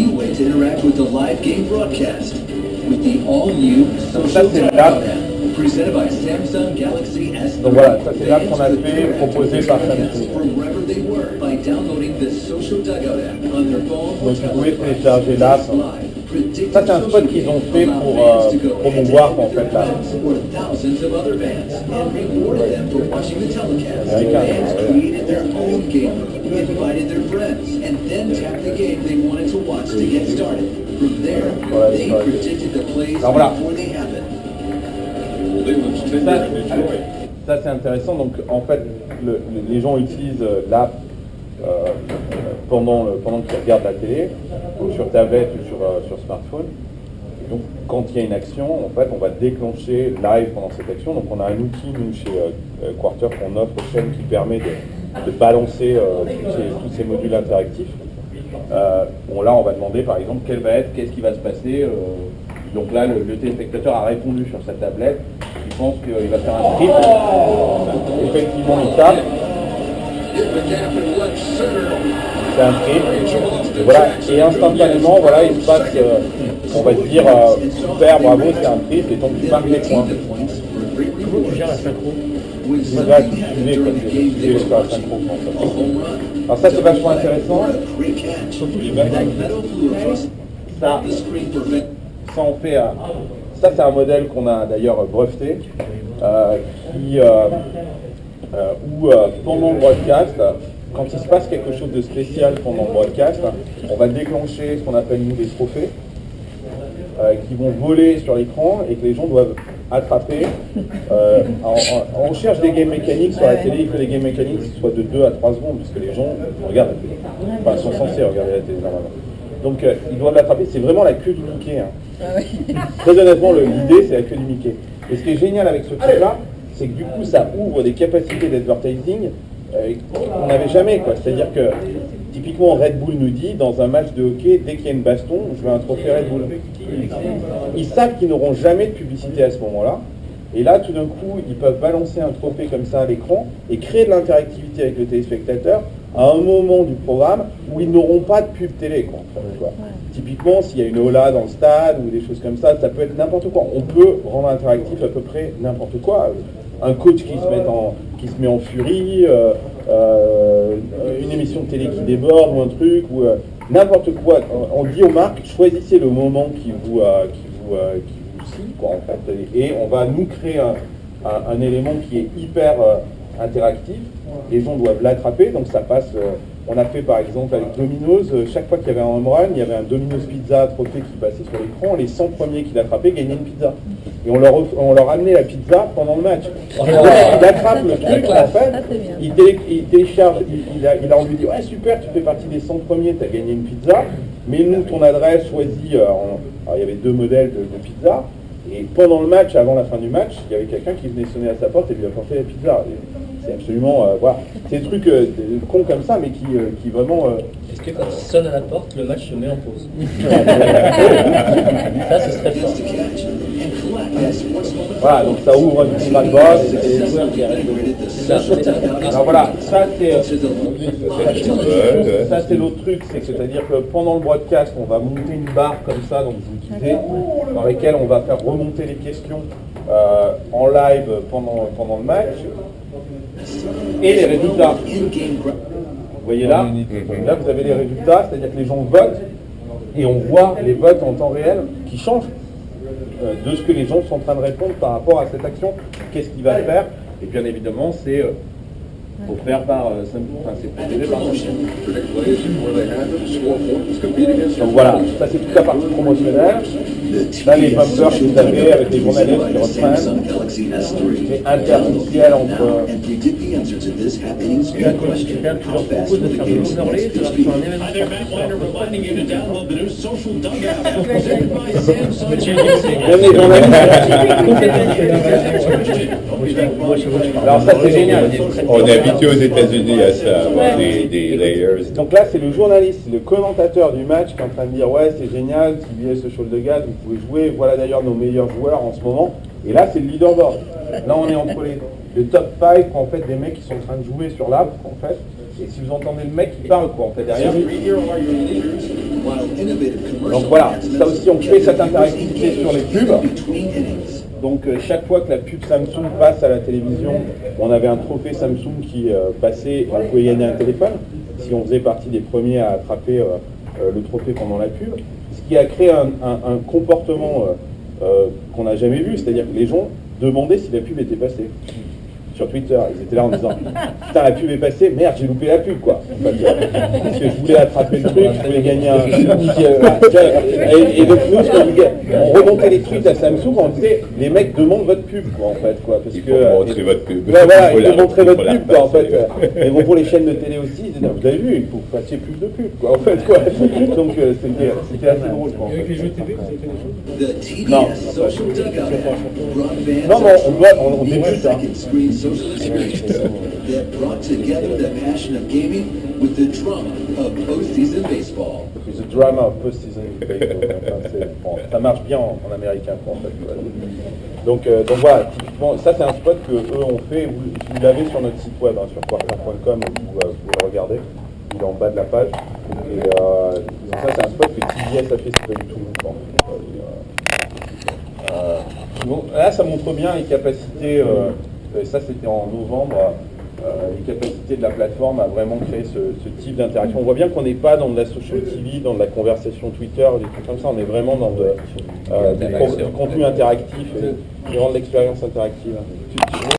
new way to interact with the live game broadcast with the all-new Ça, Social c'est Dial l'app. app, presented by Samsung Galaxy S3. Donc voilà, ça c'est l'app qu'on a Fans could fait, interact proposée with par the broadcast Samsung. from wherever they were by downloading the Social Dugout app on their phone or Donc vous pouvez tablet télécharger l'app. Ça c'est un spot qu'ils ont fait pour promouvoir en fait là. or thousands of other bands and rewarded them for watching the telecast. Américain, Fans ouais. created their own game room, invited their friends, and then tapped the game they wanted to watch to get started. From there, Voilà, they ouais. predicted the plays Alors voilà. before they happened. Ça c'est intéressant. Donc en fait, les gens utilisent l'app pendant qu'ils regardent la télé, ou sur tablette ou sur smartphone. Et donc quand il y a une action, en fait, on va déclencher live pendant cette action. Donc on a un outil nous chez Quarter qu'on offre aux chaînes qui permet de balancer tous ces modules interactifs. Bon là on va demander par exemple qu'est-ce qui va se passer. Donc là le téléspectateur a répondu sur sa tablette. Il pense qu'il va faire un script. Effectivement il tape. C'est un script. Et voilà. Et instantanément, voilà, il se passe, on va se dire, super, bravo, c'est un script, et donc tu marques les points. Comment tu gères la synchro? C'est là, tu suivais comme tu sur la synchro. En fait. Alors ça, c'est vachement intéressant. Surtout les batailles. Ça on fait ça, c'est un modèle qu'on a d'ailleurs breveté, où pendant le broadcast, quand il se passe quelque chose de spécial pendant le broadcast, on va déclencher ce qu'on appelle nous des trophées, qui vont voler sur l'écran et que les gens doivent attraper. On cherche des games mécaniques sur la télé, il faut des games mécaniques qui soient de 2 à 3 secondes, puisque les gens regardent la télé. Enfin, sont censés regarder la télé normalement. Donc ils doivent l'attraper, c'est vraiment la queue du Mickey. Très honnêtement, l'idée c'est la queue du Mickey. Et ce qui est génial avec ce truc-là, c'est que du coup ça ouvre des capacités d'advertising qu'on n'avait jamais, quoi. C'est-à-dire que typiquement Red Bull nous dit dans un match de hockey, dès qu'il y a une baston, je veux un trophée Red Bull. Ils savent qu'ils n'auront jamais de publicité à ce moment-là. Et là, tout d'un coup, ils peuvent balancer un trophée comme ça à l'écran et créer de l'interactivité avec le téléspectateur à un moment du programme où ils n'auront pas de pub télé, quoi, en fait, tu vois. Typiquement, s'il y a une Ola dans le stade ou des choses comme ça peut être n'importe quoi. On peut rendre interactif à peu près n'importe quoi. Un coach qui se met en furie, une émission de télé qui déborde ou un truc, ou n'importe quoi. On dit aux marques, choisissez le moment qui vous scie, quoi, en fait. Et on va nous créer un élément qui est hyper interactif. Les gens doivent l'attraper, donc ça passe. On a fait par exemple avec Domino's, chaque fois qu'il y avait un home run, il y avait un Domino's Pizza trophée qui passait sur l'écran, les 100 premiers qui l'attrapaient gagnaient une pizza. Et on leur amenait la pizza pendant le match. Il attrape le truc, en fait, il télécharge, il a envie de dire ouais super, tu fais partie des 100 premiers, tu as gagné une pizza, mais nous ton adresse choisie, alors il y avait 2 modèles de pizza, et pendant le match, avant la fin du match, il y avait quelqu'un qui venait sonner à sa porte et lui apportait la pizza. C'est absolument, voilà, c'est des trucs cons comme ça, mais qui vraiment... Est-ce que quand il sonne à la porte, le match se met en pause? Ça, ce serait fort. Voilà, donc ça ouvre une petite box. Alors voilà, ça c'est l'autre truc, c'est-à-dire que pendant le broadcast, on va monter une barre comme ça, donc vous utilisez, dans laquelle on va faire remonter les questions en live pendant le match. Et les résultats. Vous voyez là, vous avez les résultats, c'est-à-dire que les gens votent et on voit les votes en temps réel qui changent de ce que les gens sont en train de répondre par rapport à cette action. Qu'est-ce qu'il va faire? Et bien évidemment, c'est offert par c'est proposé par donc voilà, ça c'est toute la partie promotionnelle. Là les bumpers que vous avez avec les journalistes qui reprennent, c'est interstitiel entre... Tu leur proposes de faire des overlays, tu leur fais un événement. Alors ça c'est génial. On est habitué aux États-Unis à ça, avoir des layers. Donc là c'est le journaliste, le commentateur du match qui est en train de dire ouais c'est génial, CBS Social Dugout, vous pouvez jouer, voilà d'ailleurs nos meilleurs joueurs en ce moment. Et là c'est le leaderboard. Là on est entre le top 5 en fait des mecs qui sont en train de jouer sur l'app en fait. Et si vous entendez le mec qui parle quoi en fait derrière. while innovative commercial Donc voilà, ça aussi on crée cette enhancements interactivité sur les pubs. between innings. Donc chaque fois que la pub Samsung passe à la télévision, on avait un trophée Samsung qui passait, on pouvait gagner un téléphone, si on faisait partie des premiers à attraper le trophée pendant la pub. Ce qui a créé un comportement qu'on n'a jamais vu, c'est-à-dire que les gens demandaient si la pub était passée. Sur Twitter, ils étaient là en disant putain la pub est passée, merde j'ai loupé la pub quoi. Parce que je voulais attraper le truc, je voulais gagner un. Et donc nous on remontait les tweets à Samsung, on disait les mecs demandent votre pub quoi en fait quoi. Parce Il que. faut montrer votre pub. Ouais, voilà, ils faut montrer votre pub quoi en fait. Et bon pour les chaînes de télé aussi, ils disaient vous avez vu, il faut que vous fassiez plus de pub quoi en fait quoi. Donc c'était assez drôle quoi. Avec les jeux TV, vous avez fait des choses? The TDS Non. social dugout app brought fans Non mais on débute hein. second screen social experience that brought together the passion of gaming with the drama of postseason baseball. The drama of post-season baseball. Bon, ça marche bien en américain quoi, en fait. Ouais. Donc voilà, typiquement, ça c'est un spot que eux ont fait, vous l'avez sur notre site web, hein, sur quarter.com, vous pouvez le regarder, il est en bas de la page. Et ça c'est un spot que TBS a fait, c'est pas du tout longtemps. Bon, là ça montre bien les capacités, ça c'était en novembre, les capacités de la plateforme à vraiment créer ce type d'interaction. On voit bien qu'on n'est pas dans de la social TV, dans de la conversation Twitter, des trucs comme ça, on est vraiment dans du contenu interactif et rendre l'expérience interactive.